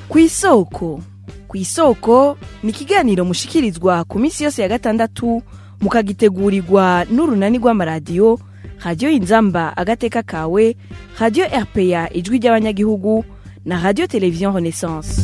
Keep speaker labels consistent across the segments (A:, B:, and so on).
A: Kw'isoko. Kw'isoko ni ikiganiro mushikirizwa ku minsi yose ya gatandatu mukagitegurirwa n'urunani rw'amaradiyo Radio Inzamba agateka kawe, Radio RPA ijwi ry'abanyagihugu na Radio Television Renaissance.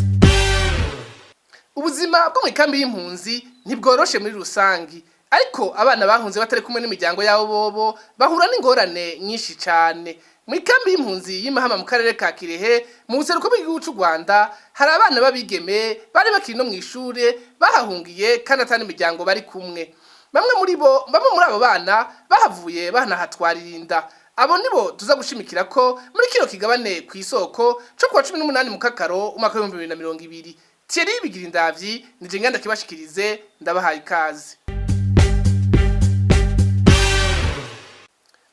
B: Ubuzima bwo mu ikambi y'impunzi ntibworoshe muri rusangi, ariko abana bahunze batari kumwe n'imiryango yabo bobo bahura n'ingorane nyinshi cyane. Mu ikambi y'impunzi y'Imahama mu karere ka Kirehe mu buseruko bw'igihugu cy'u Rwanda hari abana babigeme bari bakiri no mu ishure bahahungiye kandi atari imiryango bari kumwe. Bamwe muri abo bana bahavuye banahatwaririnda. Abo nibo tuza gushimikira ko muri kino kigabane ku isoko cyo kuwa 18 mu Kakaro umwaka wa 2020. Thierry Bigirindavyi nije nganda kibashikirize ndabahaye ikaze.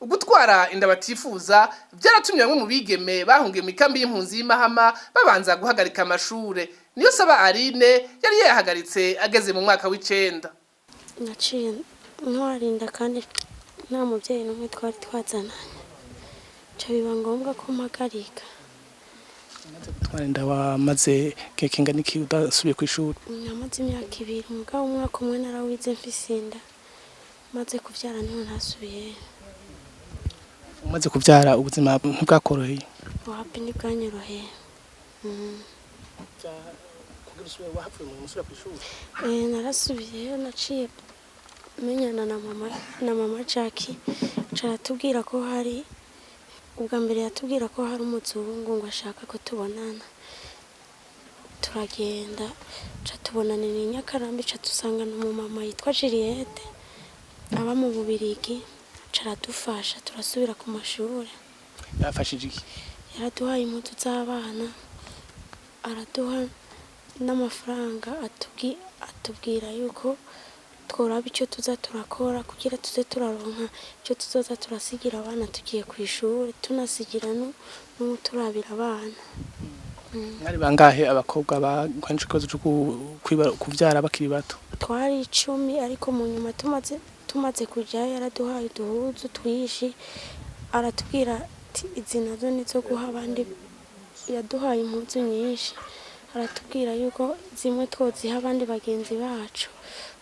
B: Ugutwara inda batifuza byaratumye bamwe mu bigeme bahungiye mu ikambi y'impunzi y'Imahama babanza guhagarika amashure. Niyo saba Aline yari yahagaritse ageze mu mwaka w'9.
C: Naciye ntwarinda kandi nta mubyeyi n'umwe twari twazananye. Cyo biba ngombwa ko mpagarika.
D: Twarinda wamaze kekenga niki udasubiye ku ishuri.
C: Namaze imyaka 2 umugabo umwaka umwe narawize mfisinda. Maze kuvyara niho ntasubiye.
D: Umaze kuvyara ubuzima ntibwakoroheye.
C: Wapi ni bwanyoroheye.
D: Kugira usubire wahavuye mu musura ku ishuri.
C: Narasubiye naciye menyana na mama Jackie. Caratubwira ko hari ubwa mbere yatubwira ko hari umuzungu ngo ashaka ko tubonana. Turagenda catubonana ni Nyakarambi catusangana mu mama yitwa Juliette aba mu Bubirigi. Caradufasha turasubira ku mashuri.
D: Yafashije iki?
C: Yaraduhaye impuzu z'abana, araduha n'amafaranga atubwira yuko tworaba icyo tuza turakora kugira tuze turaronka icyo tuzoza turasigira abana tugiye ku ishuri tunasigira n'uturabira abana.
D: Mwari bangahe abakobwa bakwanije ikibazo cyo kuvyara bakiri bato?
C: Twari 10 ariko mu nyuma tumaze kujya yaraduhaye uduhuzu twishi aratubwira ati izi nazo nizo guha abandi. Yaduhaye impuzu nyinshi aratubwira yuko zimwe twoziha abandi bagenzi bacu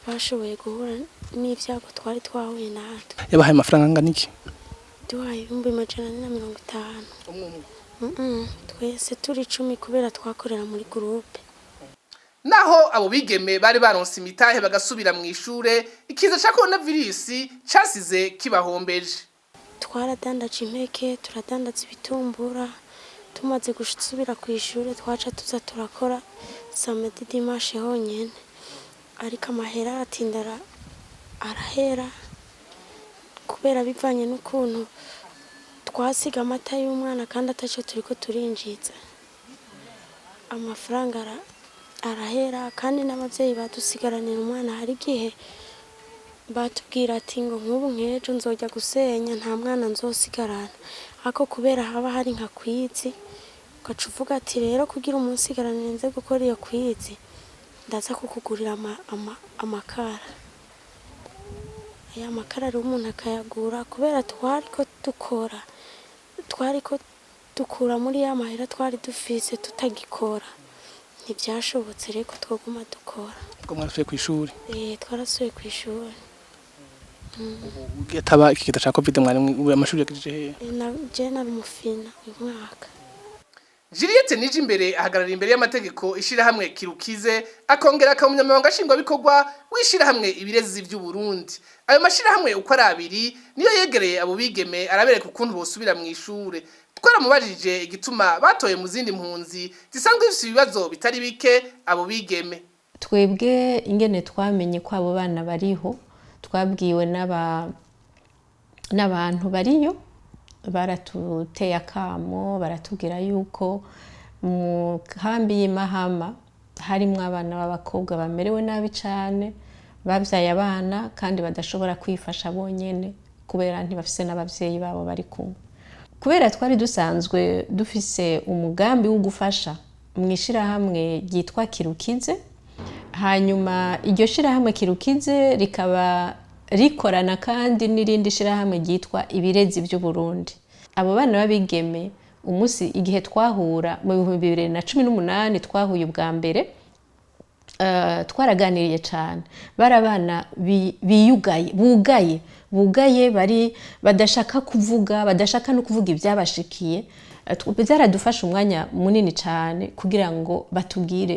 C: bashoboye guhura n'ivyago twari twahuye natwe.
D: Yabahaye amafaranga angana iki?
C: Duhaye 150. Twese turi 10 kubera twakorera muri groupe.
B: Naho abo bigeme bari baronse imitahe bagasubira mu ishure, ikiza ca coronavirus casize kibahombeje.
C: Twaradandaje impeke, turadandaza ibitumbura. Tumaze gusubira ku ishure twaca tuza turakora samedi dimanche honyene. Ariko amahera atindara arahera kubera bivanye n'ukuntu twasiga amata y'umwana kandi ataco turiko turinjiza. Amafaranga arahera kandi n'abavyeyi badusigaranira umwana. Hari gihe batubwira ati ngo nk'ubu nk'ejo nzojya gusenya nta mwana nzosigarana, ako kubera haba hari nka kwizi ugaca uvuga ati rero kugira umunsigaranire nze gukora iyo kwizi ndaza kukugurira amakara. Aya makara rero umuntu akayagura kubera twariko dukura muri ya mahera twari dufise tutagikora. Ntibyashobotse reko twoguma dukora.
D: Ubwo mwarasubiye ku ishuri?
C: Twarasubiye ku ishuri.
D: Ugitaba iki kita ca Covid mwari amashuri yakije he?
C: Je nari umufina uyu mwaka.
B: Juliette nije imbere ahagarara imbere y'amategeko ishira hamwe Kirukize akongera akamunyamabanga ashingwa bikorwa wishira hamwe ibirezi by'u Burundi. Ayo mashira hamwe uko ari abiri niyo yegereye abo bigeme arabereka ukuntu bosubira mu ishure. Twaramubajije igituma batoye mu zindi mpunzi zisanzwe zifite ibibazo bitari bike abo bigeme.
E: Twebwe ingene twamenye ko abo bana bariho twabwiwe n'abantu bariyo baratuteye akamo baratubwira yuko mu kambi y'Imahama harimo abana b'abakobwa bamerewe nabi cyane bavyaye abana kandi badashobora kwifasha bonyene kubera ntibafise n'abavyeyi babo bari kumwe. Kubera twari dusanzwe dufise umugambi wo gufasha mwishira hamwe ryitwa Kirukize, hanyuma iryo shira hamwe Kirukize rikaba rikorana kandi n'irindi shira hamwe ryitwa ibirezi by'u Burundi. Abo bana babigeme umunsi igihe twahura mu 2018 twahuye ubwa mbere, twaraganiriye cyane. Bari abana bugaye bari badashaka kuvuga, badashaka no kuvuga ibyabashikiye. Byaradufasha umwanya munini cyane kugira ngo batubwire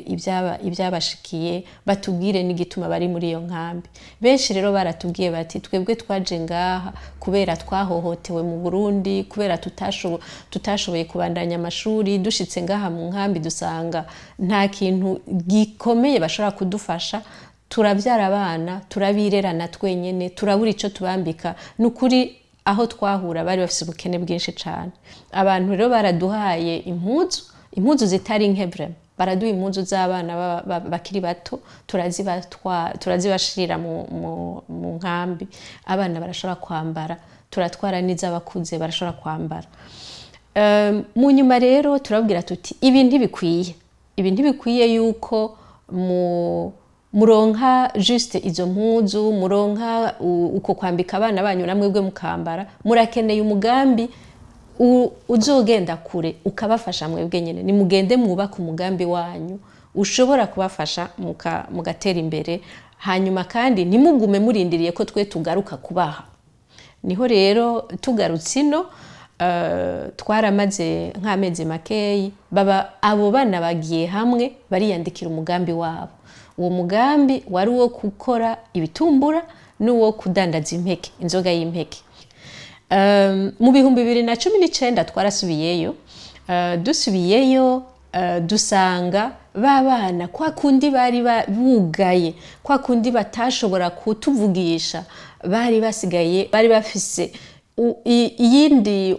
E: ibyabashikiye, batubwire n'igituma bari muri iyo nkambi. Benshi rero baratubwiye bati twebwe twaje ngaha kubera twahohotewe mu Burundi, kubera tutashoboye kubandanya amashuri, dushitse ngaha mu nkambi dusanga nta kintu gikomeye bashobora kudufasha, turabyara abana, turabirerana twenyene, turabura ico tubambika. Nukuri aho twahura bari bafise ubukene bwinshi cyane. Abantu rero baraduhaye impuzu zitari nke vraiment, baraduha impuzu z'abana bakiri bato, turazibashirira mu nkambi, abana barashobora kwambara, turatwara n'iz'abakuze barashobora kwambara. Mu nyuma rero turabwira tuti ibi ntibikwiye yuko muronka juste izo mpuzu, muronka uko kwambika abana banyu namwe bwe mukambara, murakeneye umugambi uzogenda kure ukabafasha mwebwe nyene. Ni mugende mwubaka umugambi wanyu ushobora kubafasha mugatera imbere, hanyuma kandi ntimugume murindiriye ko twe tugaruka kubaha. Niho rero tugarutse ino, twaramaze nk'amezi makeyi, abo bana bagiye hamwe bariyandikira umugambi wabo. Uwo mugambi wari uwo gukora ibitumbura n'uwo kudandaza impeke, inzoga y'impeke. Mu 2019 twarasubiyeyo, dusubiyeyo dusanga babana kwa kundi bari bugaye, kwa kundi batashobora kutuvugisha, bari basigaye, bari bafise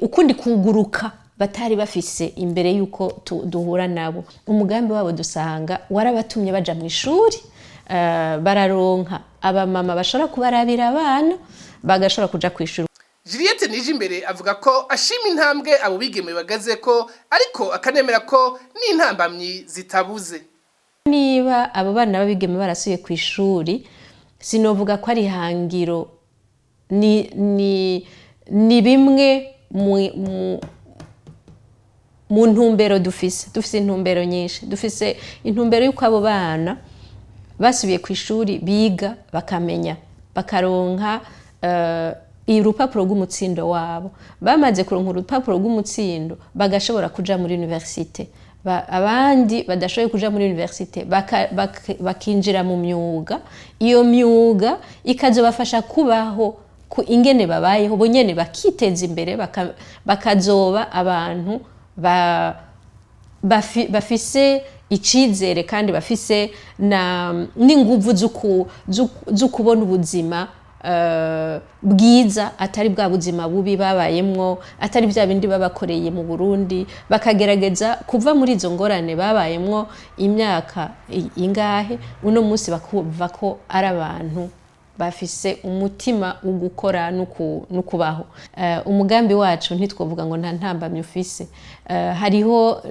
E: ukundi kuguruka batari bafise imbere yuko duhura nabo. Umugambi wabo dusanga warabatumye baja mu ishuri, bararonka abamama bashobora kubarabira abana, bagashobora kuja ku ishuri.
B: Juliette Nijimbere avuga ko ashima intambwe abo bigeme bagaze ko, ariko akanemera ko n'intambamyi zitabuze.
E: Niba abo bana babigeme barasuye ku ishuri, sinovuga ko ari hangiro, ni bimwe mu ntumbero dufise intumbero nyinshi. Dufise intumbero y'uko abo bana basubiye ku ishuri biga, bakamenya, bakaronka urupapuro rw'umutsindo wabo. Bamaze kuronka urupapuro rw'umutsindo bagashobora kuja muri universite. Abandi badashoboye kuja muri universite bakinjira mu myuga. Iyo myuga ikazobafasha kubaho ingene babayeho bonyene, bakiteza imbere, bakazoba abantu bafise icizere kandi bafise n'inguvu zo kubona ubuzima bwiza, atari bwa buzima bubi babayemwo, atari bya bindi babakoreye mu Burundi. Bakagerageza kuva muri izo ngorane babayemwo imyaka ingahe, uno munsi bakuva ko ari abantu bafise umutima wo gukora no kubaho. Umugambi wacu ntitwovuga ngo nta ntambamye ufise. Hariho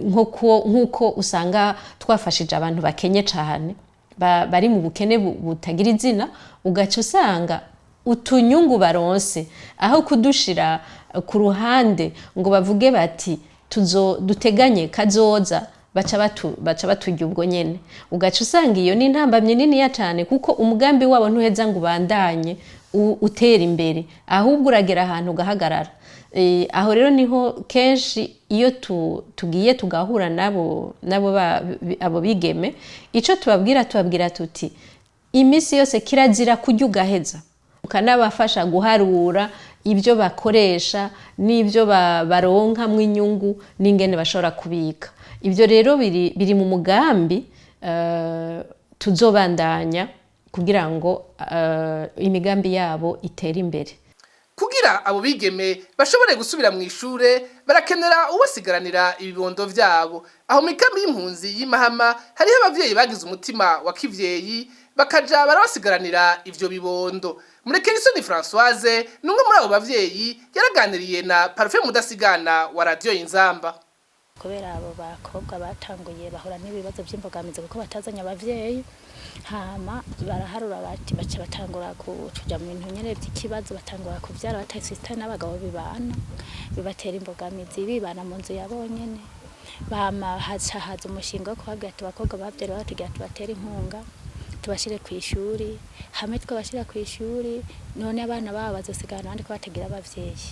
E: nk'uko usanga twafashije abantu bakenye cyane, bari mu bukene butagira izina, ugaca usanga utunyungu baronse aho kudushira ku ruhande ngo bavuge bati duteganye kazoza, baca baturya ubwo nyene. Ugaca usanga iyo ni intambamye niniya cyane, kuko umugambi wabo ntuheza ngo ubandanye utera imbere, ahubwo uragera ahantu ugahagarara. Aho rero niho kenshi iyo tugiye tugahura nabo abo bigeme, ico tubabwira tuti imisi yose kirazira kurya ugaheza, ukanabafasha guharura ibyo bakoresha n'ibyo baronkamwe inyungu n'ingene bashobora kubika. Ibyo rero biri mu mugambi tuzobandanya kugira ngo imigambi yabo itere imbere.
B: Kugira abo bigeme bashobore gusubira mu ishure, barakenera ubasigaranira ibibondo vyabo. Aho mu kambi y'impunzi y'Imahama hariho abavyeyi bagize umutima wa kivyeyi, bakaja barabasigaranira ivyo bibondo. Murekerisoni Françoise numwe muri abo bavyeyi yaraganiriye na Parfait Mudasigana wa Radio Inzamba.
F: kubera abo bakobwa batanguye bahura n'ibibazo by'imbogamizi kuko batazanye abavyeyi hama baraharura bati baca batangura kuja mu bintu nyene by'ikibazo batangura kuvyara batasista n'abagabo bibana bibatera imbogamizi bibana mu nzu yabonyene bama haza umushinga wo kubabwira ati abakobwa bavyara batugira tubatera inkunga tubashire ku ishuri hamwe twabashira ku ishuri none abana babo bazosigana abandi ko batagira abavyeyi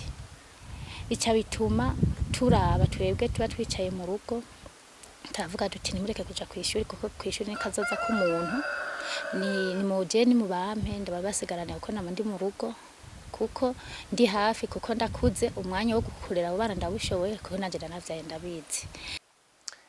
F: bica bituma turaba twebwe tuba twicaye mu rugo tavuga duti nimureke kuja ku ishuri kuko ku ishuri ni kazoza k'umuntu ni muje ni mubampe ndabasigarana kuko namandi mu rugo kuko ndi hafi kuko ndakuze umwanya wo gukurera abo bana ndabushoboye kuko nanje navyaye ndabizi.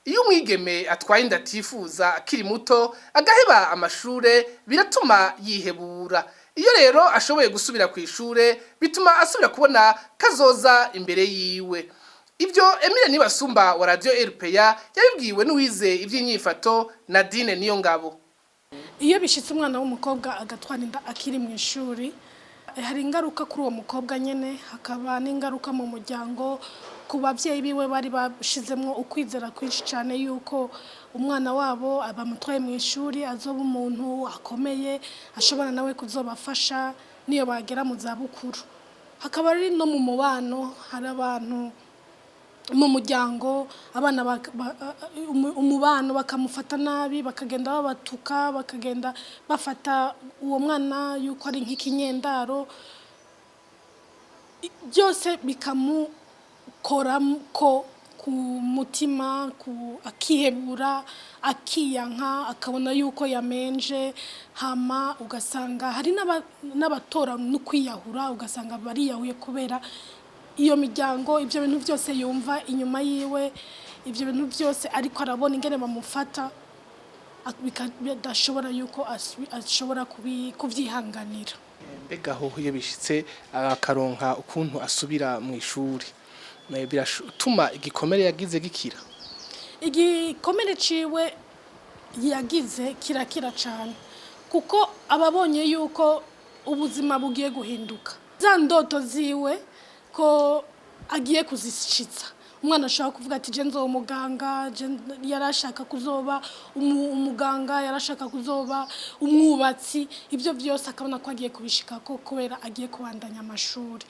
B: Iyo umwigeme atwaye indatifuza akiri muto agaheba amashure biratuma yihebura. Iyo rero ashoboye gusubira ku ishure bituma asubira kubona kazoza imbere yiwe. Ibyo Emile Nibasumba wa Radio RPA yabibwiwe n'uwize ivy'inyifato Nadine Niyongabo.
G: Iyo bishitse umwana w'umukobwa agatwara inda akiri mu ishuri hari ingaruka kuri uwo mukobwa nyene hakaba n'ingaruka mu muryango ku bavyeyi biwe bari bashizemwo ukwizera kwinshi cyane yuko umwana wabo abamutwaye mu ishuri azoba umuntu akomeye ashobora nawe kuzobafasha niyo bagera mu za bukuru. Hakaba ari no mu mubano hari abantu mu muryango abana umubano bakamufata nabi bakagenda babatuka bakagenda bafata uwo mwana yuko ari nk'ikinyendaro byose bikamukora ko ku mutima akihebura akiyanka akabona yuko yamenje hama ugasanga hari n'abatora no kwiyahura ugasanga bariyahuye kubera iyo miryango ibyo bintu byose yumva inyuma yiwe ibyo bintu byose ariko arabona ingene bamufata bidashobora yuko ashobora kubyihanganira.
D: Mbega ho iyo bishitse akaronka ukuntu asubira mu ishuri biratuma igikomere yagize gikira.
G: Igikomere ciwe yagize kirakira cyane kuko ababonye yuko ubuzima bugiye guhinduka za ndoto ziwe ko agiye kuzishitsa. Umwana ashaka kuvuga ati je nzo umuganga yarashaka kuzoba umuganga yarashaka kuzoba umwubatsi ibyo byose akabona ko agiye kubishika ko kubera agiye kubandanya amashuri.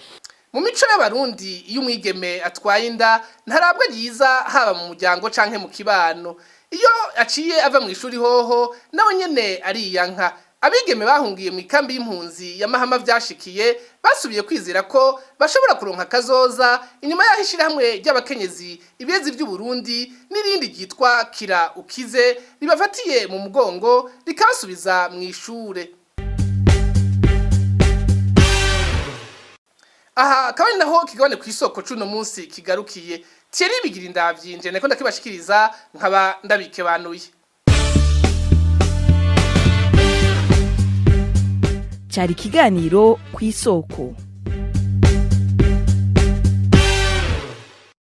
B: Mu mico y'abarundi iyo umwigeme atwaye inda ntarabwa ryiza haba mu muryango canke mu kibano. Iyo aciye ava mu ishuri hoho nawe nyene ariyanka. Abigeme bahungiye mu ikambi y'impunzi ya Mahama vyashikiye basubiye kwizera ko bashobora kuronka kazoza inyuma y'ahishira hamwe ry'abakenyezi ibezi by'u Burundi n'irindi ryitwa Kira Ukize ribafatiye mu mugongo rikabasubiza mu ishure. Aha kabari naho kigabane ku isoko cuno munsi kigarukiye. Thierry Bigira Ndavyinje nako ndakibashikiriza nkaba ndabikebanuye.
A: Cyari kiganiro ku isoko.